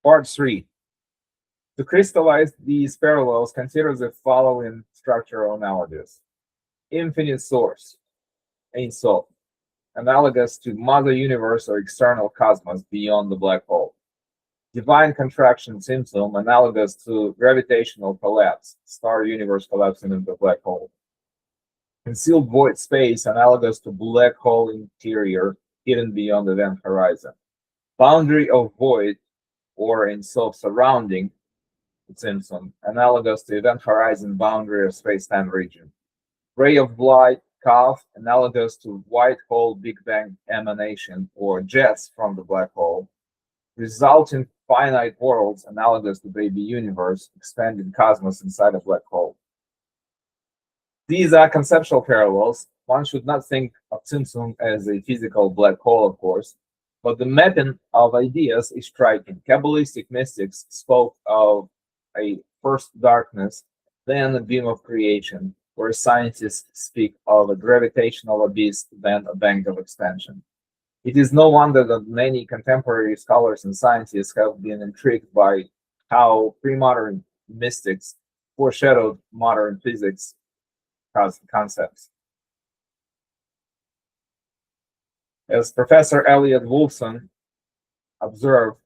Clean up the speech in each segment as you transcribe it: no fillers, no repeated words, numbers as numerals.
Part 3. To crystallize these parallels, consider the following structural analogies. Infinite source, Ein Sof, analogous to mother universe or external cosmos beyond the black hole. Divine contraction, Tzimtzum, analogous to gravitational collapse, star universe collapsing into a black hole. Concealed void space, analogous to black hole interior, hidden beyond the event horizon. Boundary of void, or Ein Sof surrounding, Tzimtzum, analogous to event horizon boundary of space-time region. Ray of light, Kaf, analogous to white hole Big Bang emanation or jets from the black hole. Resulting finite worlds, analogous to baby universe, expanding cosmos inside a black hole. These are conceptual parallels. One should not think of Tzimtzum as a physical black hole, of course, but the mapping of ideas is striking. Kabbalistic mystics spoke of a first darkness, then a beam of creation, where scientists speak of a gravitational abyss, then a bank of expansion. It is no wonder that many contemporary scholars and scientists have been intrigued by how pre-modern mystics foreshadowed modern physics concepts. As Professor Elliot Wolfson observed,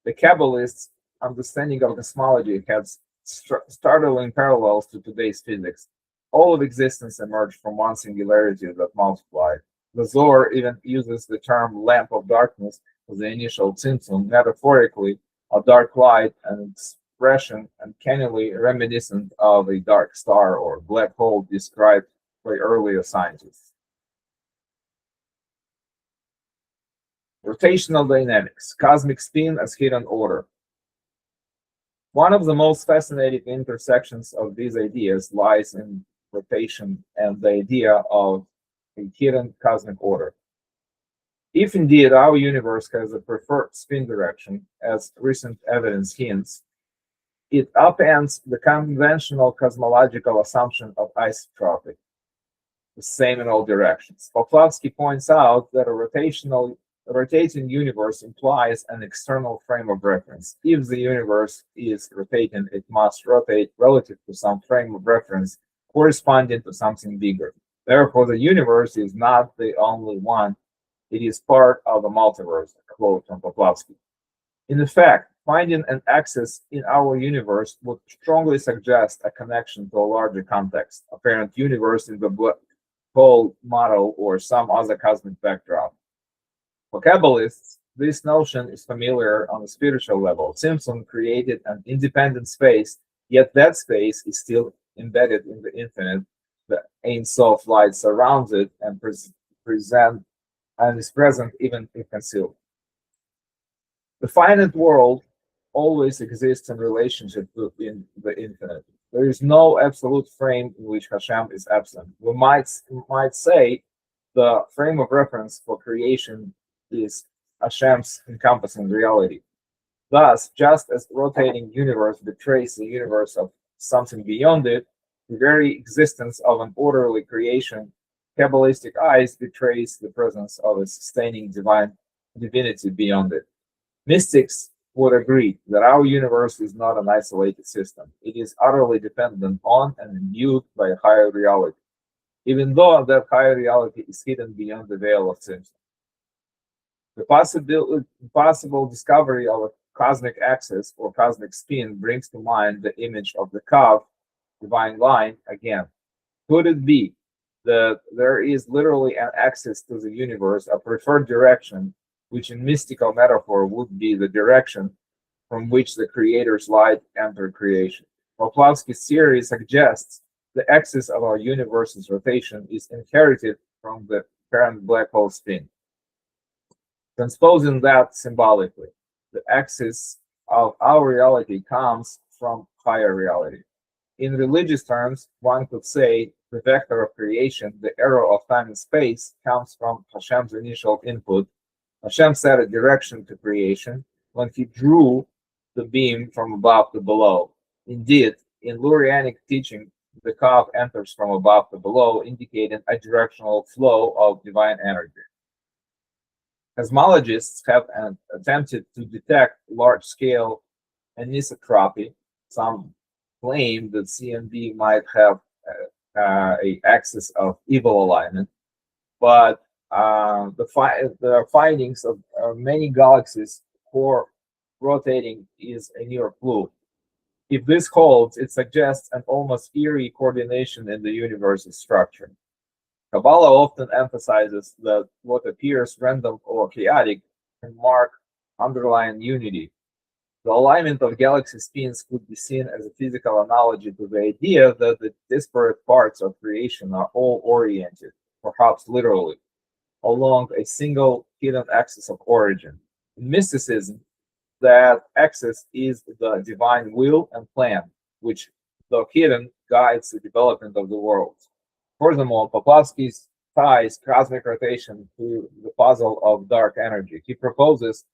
the Kabbalists' understanding of cosmology has startling parallels to today's physics. All of existence emerged from one singularity that multiplied. The Zohar even uses the term lamp of darkness for the initial Tzimtzum, metaphorically a dark light, an expression uncannily reminiscent of a dark star or black hole described by earlier scientists. Rotational dynamics, cosmic spin as hidden order. One of the most fascinating intersections of these ideas lies in rotation and the idea of a hidden cosmic order. If indeed our universe has a preferred spin direction, as recent evidence hints, it upends the conventional cosmological assumption of isotropy, the same in all directions. Poplavsky points out that a rotating universe implies an external frame of reference. If the universe is rotating, it must rotate relative to some frame of reference corresponding to something bigger. Therefore, the universe is not the only one. It is part of the multiverse, a quote from Poplavsky. In effect, finding an axis in our universe would strongly suggest a connection to a larger context, a parent universe in the black hole model or some other cosmic backdrop. For Kabbalists, this notion is familiar on a spiritual level. Tzimtzum created an independent space, yet that space is still embedded in the infinite. The Ein Sof light surrounds it and present and is present even if concealed. The finite world always exists in relationship to the infinite. There is no absolute frame in which Hashem is absent. We might say the frame of reference for creation is Hashem's encompassing reality. Thus, just as rotating universe betrays the universe of something beyond it, the very existence of an orderly creation, Kabbalistic eyes betrays the presence of a sustaining divinity beyond it. Mystics would agree that our universe is not an isolated system. It is utterly dependent on and imbued by a higher reality, even though that higher reality is hidden beyond the veil of Tzimtzum. The possible discovery of a cosmic axis or cosmic spin brings to mind the image of the Kav, divine line, again. Could it be that there is literally an axis to the universe, a preferred direction, which in mystical metaphor would be the direction from which the Creator's light entered creation? Poplavsky's theory suggests the axis of our universe's rotation is inherited from the parent black hole spin. Transposing that symbolically, the axis of our reality comes from higher reality. In religious terms, one could say the vector of creation, the arrow of time and space, comes from Hashem's initial input. Hashem set a direction to creation when he drew the beam from above to below. Indeed, in Lurianic teaching, the Kav enters from above to below, indicating a directional flow of divine energy. Cosmologists have attempted to detect large-scale anisotropy. Some claim that CMB might have a axis of evil alignment, but the findings of many galaxies core rotating is a near clue. If this holds, it suggests an almost eerie coordination in the universe's structure. Kabbalah often emphasizes that what appears random or chaotic can mark underlying unity. The alignment of galaxy spins could be seen as a physical analogy to the idea that the disparate parts of creation are all oriented, perhaps literally, along a single hidden axis of origin. In mysticism, that axis is the divine will and plan, which, though hidden, guides the development of the world. Furthermore, Poplavsky ties cosmic rotation to the puzzle of dark energy. He proposes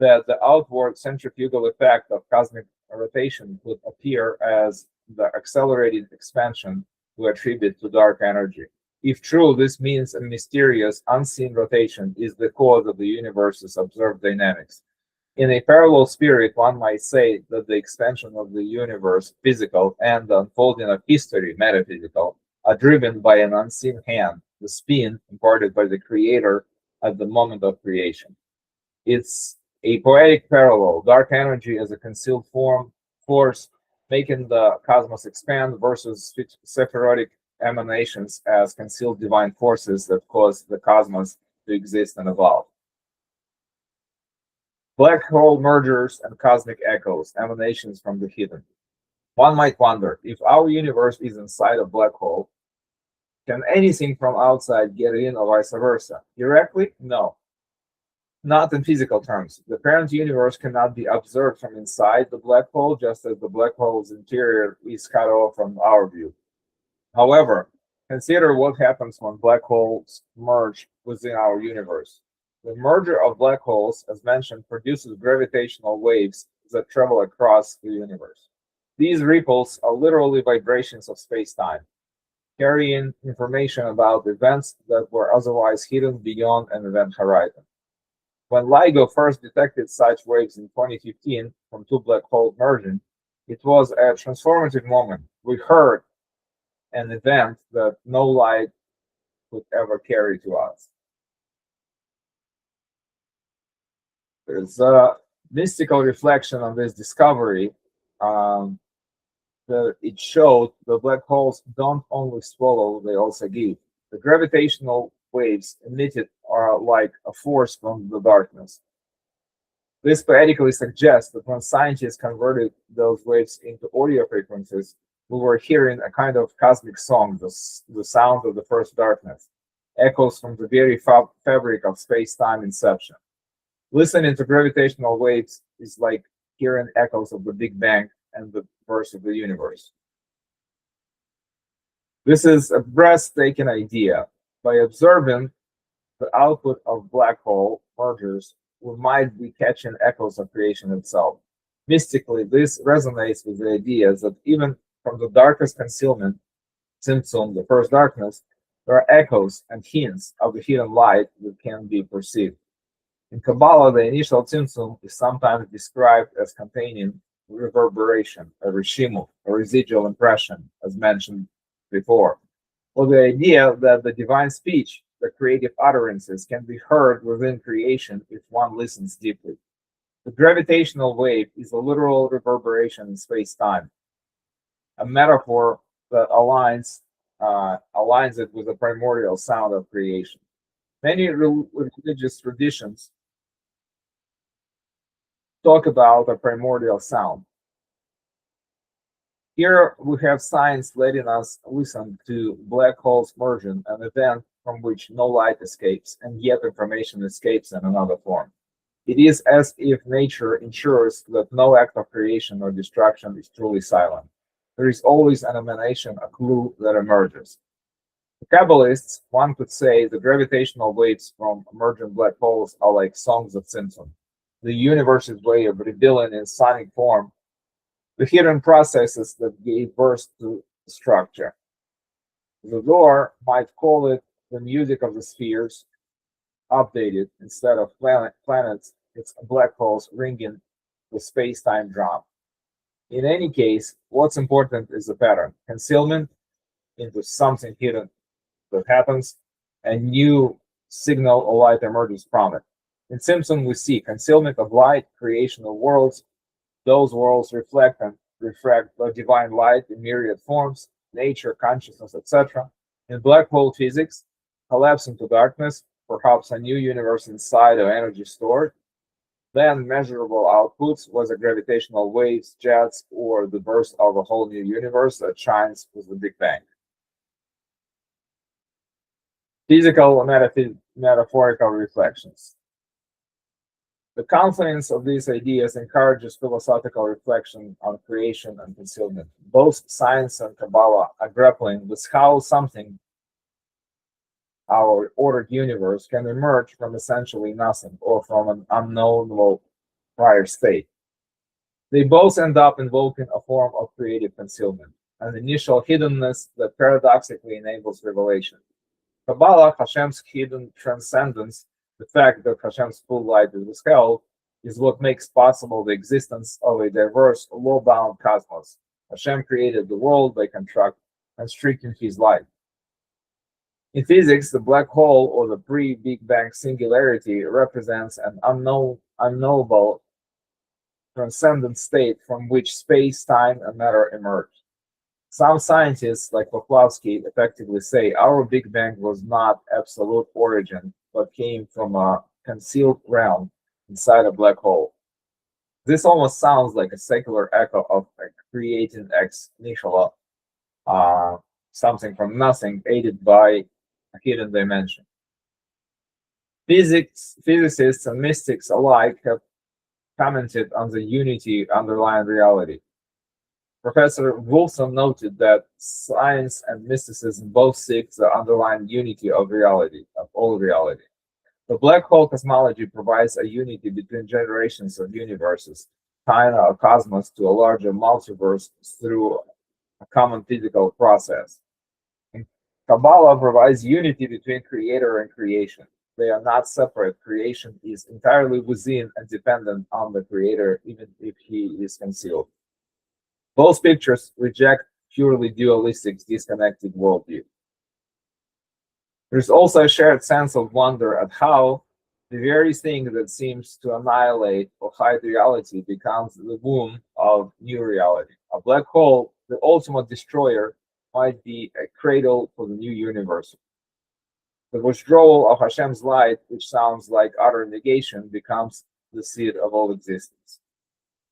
that the outward centrifugal effect of cosmic rotation would appear as the accelerated expansion we attribute to dark energy. If true, this means a mysterious, unseen rotation is the cause of the universe's observed dynamics. In a parallel spirit, one might say that the expansion of the universe, physical, and the unfolding of history, metaphysical, are driven by an unseen hand, the spin imparted by the creator at the moment of creation. It's a poetic parallel, dark energy as a concealed force making the cosmos expand versus sephirotic emanations as concealed divine forces that cause the cosmos to exist and evolve. Black hole mergers and cosmic echoes, emanations from the hidden. One might wonder, if our universe is inside a black hole, can anything from outside get in or vice versa? Directly? No. Not in physical terms. The parent universe cannot be observed from inside the black hole, just as the black hole's interior is cut off from our view. However, consider what happens when black holes merge within our universe. The merger of black holes, as mentioned, produces gravitational waves that travel across the universe. These ripples are literally vibrations of space-time, carrying information about events that were otherwise hidden beyond an event horizon. When LIGO first detected such waves in 2015 from two black holes merging, it was a transformative moment. We heard an event that no light could ever carry to us. There's a mystical reflection on this discovery that it showed the black holes don't only swallow, they also give. The gravitational waves emitted are like a force from the darkness. This poetically suggests that when scientists converted those waves into audio frequencies, we were hearing a kind of cosmic song, the sound of the first darkness, echoes from the very fabric of space-time inception. Listening to gravitational waves is like hearing echoes of the Big Bang and the birth of the universe. This is a breathtaking idea. By observing the output of black hole mergers, we might be catching echoes of creation itself. Mystically, this resonates with the idea that even from the darkest concealment, Tzimtzum, the first darkness, there are echoes and hints of the hidden light that can be perceived. In Kabbalah, the initial Tzimtzum is sometimes described as containing reverberation, a reshimu, a residual impression, as mentioned before, or the idea that the divine speech, the creative utterances, can be heard within creation if one listens deeply. The gravitational wave is a literal reverberation in space-time, a metaphor that aligns it with the primordial sound of creation. Many religious traditions talk about a primordial sound. Here we have science letting us listen to black holes merging, an event from which no light escapes, and yet information escapes in another form. It is as if nature ensures that no act of creation or destruction is truly silent. There is always an emanation, a clue that emerges. For Kabbalists, one could say the gravitational waves from emergent black holes are like songs of Tzimtzum, the universe's way of revealing in sonic form the hidden processes that gave birth to the structure. The Zohar might call it the music of the spheres, updated. Instead of planets, it's black holes ringing the space-time drum. In any case, what's important is the pattern: concealment into something hidden that happens, a new signal or light emerges from it. In Tzimtzum, we see concealment of light, creation of worlds. Those worlds reflect and refract the divine light in myriad forms, nature, consciousness, etc. In black hole physics, collapse into darkness, perhaps a new universe inside of energy stored. Then measurable outputs, whether gravitational waves, jets, or the birth of a whole new universe that shines with the Big Bang. Physical and metaphorical reflections. The confluence of these ideas encourages philosophical reflection on creation and concealment. Both science and Kabbalah are grappling with how something, our ordered universe, can emerge from essentially nothing or from an unknowable prior state. They both end up invoking a form of creative concealment, an initial hiddenness that paradoxically enables revelation. Kabbalah, Hashem's hidden transcendence, the fact that Hashem's full light is withheld, is what makes possible the existence of a diverse, law-bound cosmos. Hashem created the world by constricting his light. In physics, the black hole or the pre-Big Bang singularity represents an unknowable, transcendent state from which space, time, and matter emerge. Some scientists, like Poplawski, effectively say our Big Bang was not absolute origin, but came from a concealed realm inside a black hole. This almost sounds like a secular echo of creating ex nihilo, something from nothing, aided by a hidden dimension. Physicists and mystics alike have commented on the unity underlying reality. Professor Wolfson noted that science and mysticism both seek the underlying unity of reality, of all reality. The black hole cosmology provides a unity between generations of universes, tying our cosmos to a larger multiverse through a common physical process. And Kabbalah provides unity between creator and creation. They are not separate. Creation is entirely within and dependent on the creator, even if he is concealed. Both pictures reject purely dualistic, disconnected worldview. There's also a shared sense of wonder at how the very thing that seems to annihilate or hide reality becomes the womb of new reality. A black hole, the ultimate destroyer, might be a cradle for the new universe. The withdrawal of Hashem's light, which sounds like utter negation, becomes the seed of all existence.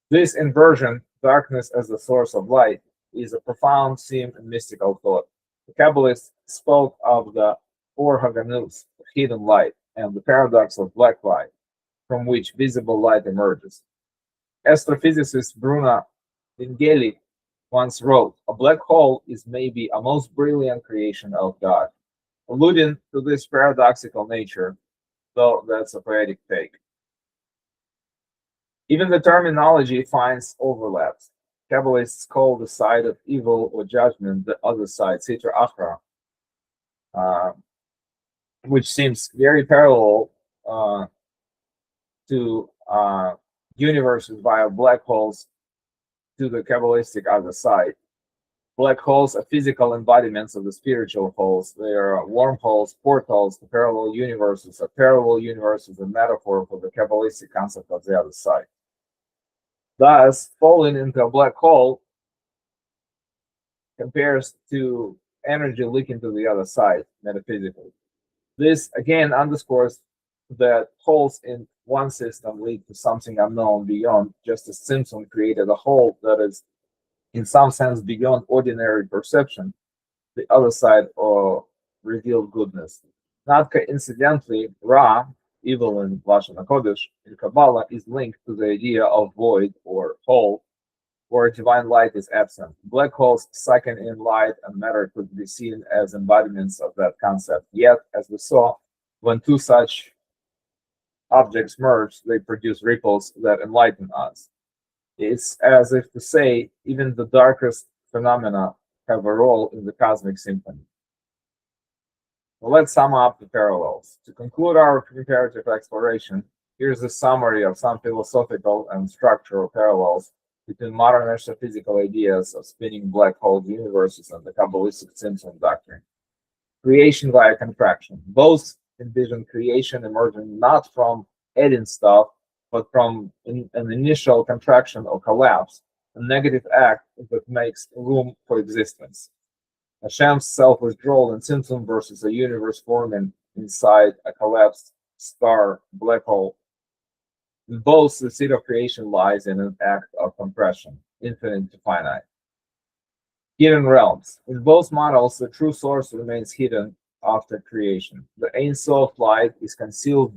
This inversion, darkness as the source of light, is a profound theme in mystical thought. The Kabbalists spoke of the Ohr Ein Sof, hidden light, and the paradox of black light, from which visible light emerges. Astrophysicist Bruna Vingeli once wrote, "A black hole is maybe a most brilliant creation of God," alluding to this paradoxical nature, though that's a poetic take. Even the terminology finds overlaps. Kabbalists call the side of evil or judgment the other side, Sitra Achra, which seems very parallel to universes via black holes to the Kabbalistic other side. Black holes are physical embodiments of the spiritual holes. They are wormholes, portals to parallel universes. A parallel universe is a metaphor for the Kabbalistic concept of the other side. Thus, falling into a black hole compares to energy leaking to the other side, metaphysically. This again underscores that holes in one system lead to something unknown beyond, just as Tzimtzum created a hole that is, in some sense, beyond ordinary perception, the other side of revealed goodness. Not coincidentally, Ra, evil in Lashon HaKodesh, in Kabbalah, is linked to the idea of void or hole, where divine light is absent. Black holes sucking in light and matter could be seen as embodiments of that concept. Yet, as we saw, when two such objects merge, they produce ripples that enlighten us. It's as if to say, even the darkest phenomena have a role in the cosmic symphony. Well, let's sum up the parallels. To conclude our comparative exploration, here's a summary of some philosophical and structural parallels between modern astrophysical ideas of spinning black hole universes and the Kabbalistic Tzimtzum doctrine. Creation via contraction. Both envision creation emerging not from adding stuff, but from an initial contraction or collapse, a negative act that makes room for existence. Hashem's self-withdrawal in Tzimtzum versus a universe forming inside a collapsed star black hole. In both, the seed of creation lies in an act of compression, infinite to finite. Hidden realms. In both models, the true source remains hidden after creation. The Ein Sof light is concealed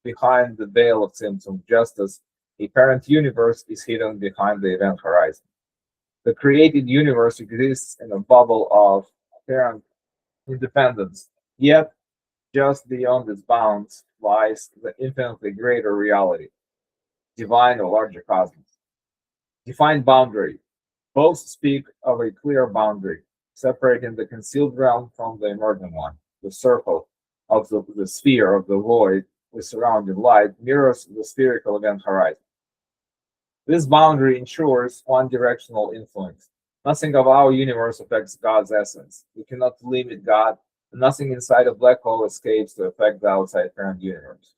behind the veil of Tzimtzum, just as a parent universe is hidden behind the event horizon. The created universe exists in a bubble of apparent independence, yet just beyond its bounds lies the infinitely greater reality, divine or larger cosmos. Defined boundary. Both speak of a clear boundary, separating the concealed realm from the emergent one. The circle of the sphere of the void with surrounding light mirrors the spherical event horizon. This boundary ensures one-directional influence. Nothing of our universe affects God's essence. We cannot limit God, and nothing inside a black hole escapes to affect the outside parent universe.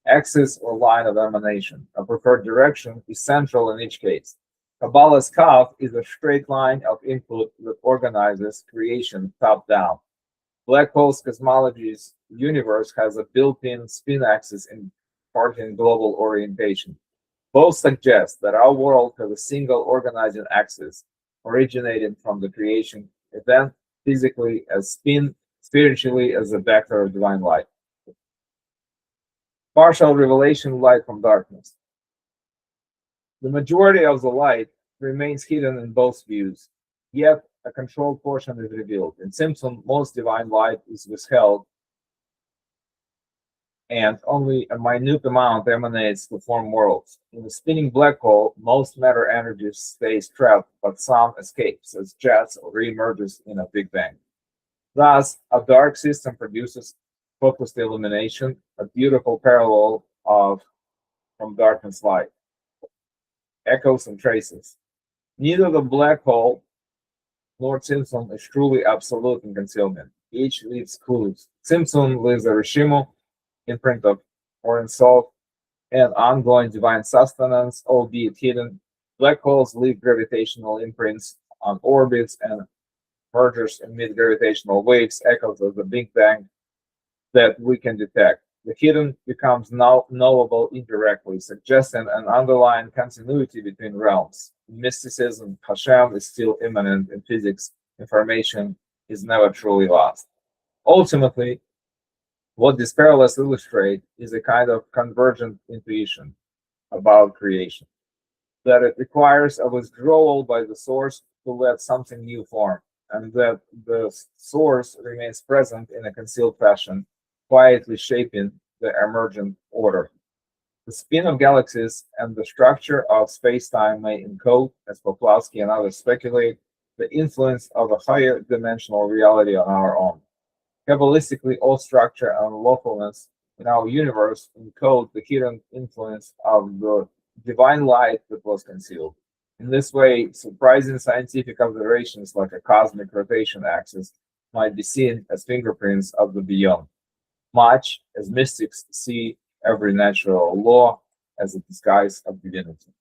Axis or line of emanation, a preferred direction, is central in each case. Kabbalah's Kaf is a straight line of input that organizes creation top-down. Black hole's cosmology's universe has a built-in spin axis imparting global orientation. Both suggest that our world has a single organizing axis, originating from the creation event, physically as spin, spiritually as a vector of divine light. Partial revelation light from darkness. The majority of the light remains hidden in both views, yet a controlled portion is revealed. In Tzimtzum, most divine light is withheld, and only a minute amount emanates to form worlds. In the spinning black hole, most matter energy stays trapped, but some escapes as jets or reemerges in a Big Bang. Thus, a dark system produces focused illumination, a beautiful parallel from darkness light. Echoes and traces. Neither the black hole nor Tzimtzum is truly absolute in concealment. Each leaves clues. Tzimtzum leaves a Rishimu, imprint of Ohr Ein Sof, and ongoing divine sustenance, albeit hidden. Black holes leave gravitational imprints on orbits and mergers in mid-gravitational waves, echoes of the Big Bang that we can detect. The hidden becomes now knowable indirectly, suggesting an underlying continuity between realms. In mysticism, Hashem is still immanent. In physics, information is never truly lost. Ultimately, what these parallels illustrate is a kind of convergent intuition about creation, that it requires a withdrawal by the source to let something new form, and that the source remains present in a concealed fashion, quietly shaping the emergent order. The spin of galaxies and the structure of space-time may encode, as Poplawski and others speculate, the influence of a higher dimensional reality on our own. Kabbalistically, all structure and lawfulness in our universe encode the hidden influence of the divine light that was concealed. In this way, surprising scientific observations like a cosmic rotation axis might be seen as fingerprints of the beyond, much as mystics see every natural law as a disguise of divinity.